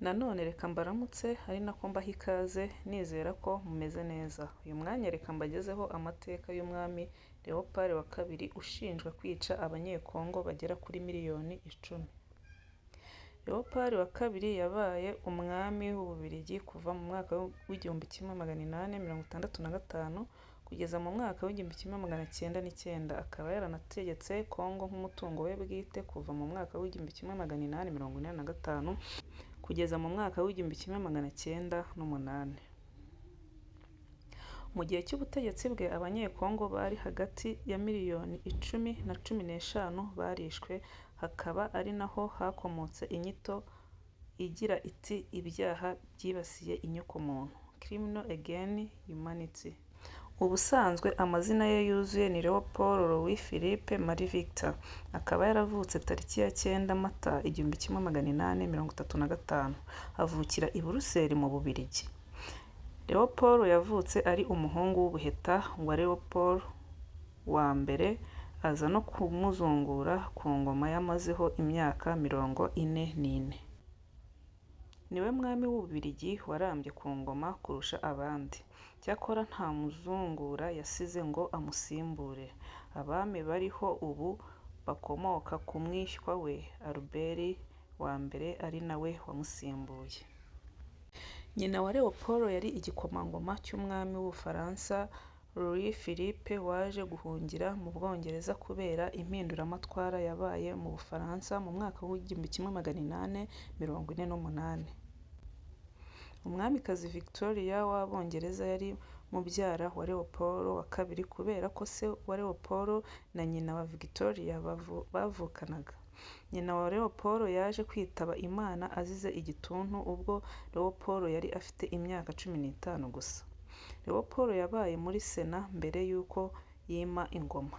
Nanone reka mbaramutse ari nako mbaha ikaze nizera ko mumeze neza. Uyu mwanya reka mbagezeho amateka y'umwami Leopold wa kabiri ushinjwa kwica abanyekongo bagera kuri miliyoni 10. Leopold wa kabiri yabaye umwami w'Ububiligi kuva mu mwaka w'1865 kugeza mu mwaka w'1909. Akaba yaranategetse Kongo nk'umutungo we bwite kuva mu mwaka w'1845 kugeza mu mwaka w'1908. Mu gihe cy'ubutegetsi bwe abanyekongo bari hagati ya miliyoni 10 na 15 barishwe, hakaba ari naho hakomotse inyito igira iti ibyaha byibasiye inyokomuntu Criminal Against Humanity. Ubusanzwe amazina ye yuzuye ni Leopold Louis Philippe Marie Victor. Akaba yaravutse tariki ya 9 Mata 1835. Avukira i Buruseli mu Bubiligi. Leopold yavutse ari umuhungu w'ubuheta wa Leopold wa mbere, aza no kumuzungura ku ngoma yamazeho imyaka 44. Niwe mwami w'Ububiligi warambye ku ngoma kurusha abandi. Cyakora nta muzungura yasize ngo amusimbure. Abami bariho ubu bakomoka ku mwishywa we Albert wa mbere ari nawe wamusimbuye. Nyina wa Leopold yari igikomangoma cy'umwami w'Ubufaransa Louis Philippe waje guhungira mu Bwongereza kubera impinduramatwara yabaye mu Bufaransa mu mwaka w'1848. Umwamikazi Victoria w'Abongereza yari mubyara wa Leopold wa kabiri kubera ko se wa Leopold na nyina wa Victoria bavukanaga. Nyina wa Leopold yaje kwitaba Imana azize igituntu ubwo Leopold yari afite imyaka 15 gusa. Leopold yabaye muri Sena mbere y'uko yima ingoma.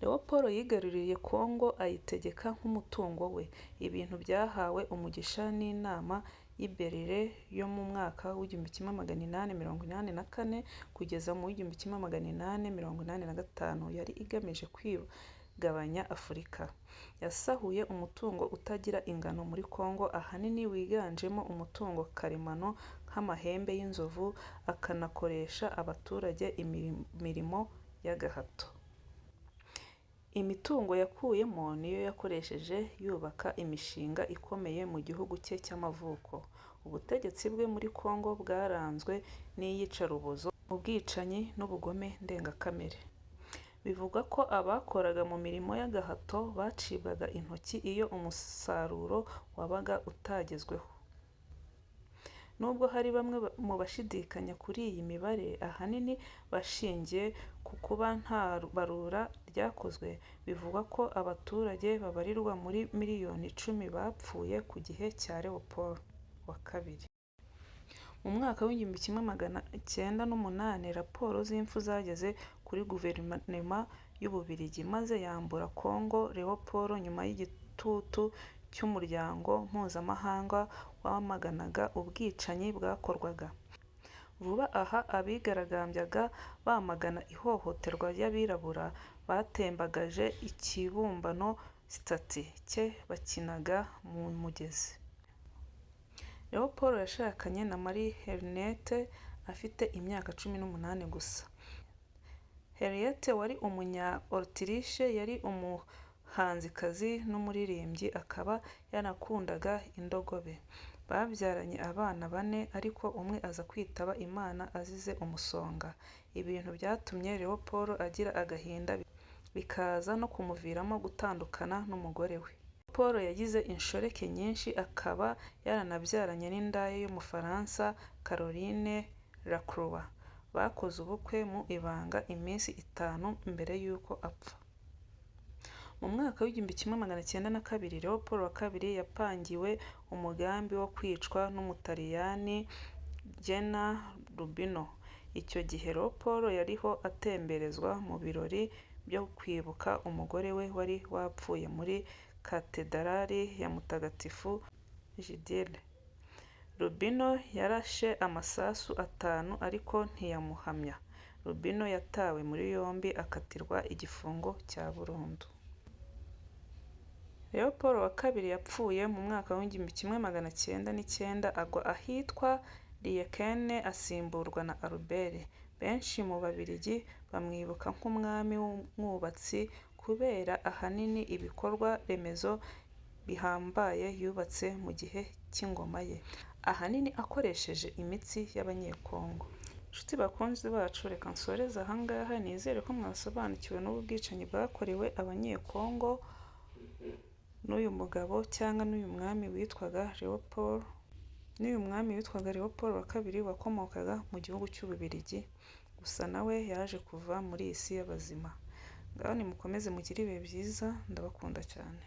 Leopold yigaruriye Kongo ayitegeka nk'umutungo we. Ibintu byahawe umugisha n'inama y'i Berlin yo mu mwaka w'1884 kugeza mu w'1885 yari igamije kwigabanya Afurika. Yasahuye umutungo utagira ingano muri Kongo, ahanini wiganjemo umutungo karemano nk'amahembe y'inzovu, akanakoresha abaturage imirimo y'agahato. Imitungo yakuyemo niyo yakoresheje yubaka imishinga ikomeye mu gihugu cye cy'amavuko. Ubutegetsi bwe muri Kongo bwaranzwe n'iyicarubozo, ubwicanyi n'ubugome ndengakamere. Bivugwa ko abakoraga mu mirimo y'agahato bacibwaga intoki iyo umusaruro wabaga utagezweho. Nubwo hari bamwe mu bashidikanya kuri iyi mibare, ahanini bashingiye ku kuba nta barura ryakozwe, bivugwa ko abaturage babarirwa muri miliyoni 10 bapfuye ku gihe cya Leopold wa kabiri. Mu mwaka w'1908 raporo z'impfu zageze kuri guverinoma y'Ububiligi maze yambura Kongo Leopold nyuma y'igitutu cy'umuryango mpuzamahanga wamaganaga ubwicanyi bwakorwaga. Vuba aha abigaragambyaga bamagana ihohoterwa ry'abirabura batembagaje ikibumbano sitati cye bakinaga mu mugezi. Leopold yashakanye na Marie Henriette afite imyaka 18 gusa. Henriette wari umunya-Autriche, yari umuhanzikazi n'umuririmbyi, akaba yanakundaga indogobe. Babyaranye abana 4 ariko umwe aza kwitaba Imana azize umusonga. Ibintu byatumye Leopold agira agahinda bikaza no kumuviramo gutandukana n'umugore we. Leopold yagize inshoreke nyinshi, akaba yaranabyaranye n'indaya y'Umufaransa Caroline Lacroix. Bakoze ubukwe mu ibanga iminsi 5 mbere y'uko apfa. Mu mwaka w'1902 Leopold wa kabiri yapangiwe umugambi wo kwicwa n'Umutaliyani Gennaro Rubino. Icyo gihe Leopold yariho atemberezwa mu birori byo kwibuka umugore we wari wapfuye muri katedrali ya Mutagatifu Gilles. Rubino yarashe amasasu 5 ariko ntiyamuhamya. Rubino yatawe muri yombi akatirwa igifungo cya burundu. Leopold wa kabiri yapfuye mu mwaka w'igihumbi kimwe magana cyenda n'icyenda agwa ahitwa Lieckene asimburwa na Albert. Benshi mu Babiligi bamwibuka nk'umwami w'umwubatsi kubera ahanini ibikorwa remezo bihambaye yubatse mu gihe cy'ingoma ye, ahanini akoresheje imitsi y'Abanyekongo. Inshuti bakunzi bacu, reka nsoreze aha ngaha, nizere ko mwasobanukiwe n'ubu bwicanyi bwakorewe Abanyekongo n'uyu mugabo cyangwa n'uyu mwami witwaga Leopold wa kabiri wakomokaga mu gihugu cy'Ububiligi, gusa nawe yaje kuva muri iyi si y'abazima. Ngaho nimukomeze mugire ibihe byiza, ndabakunda cyane.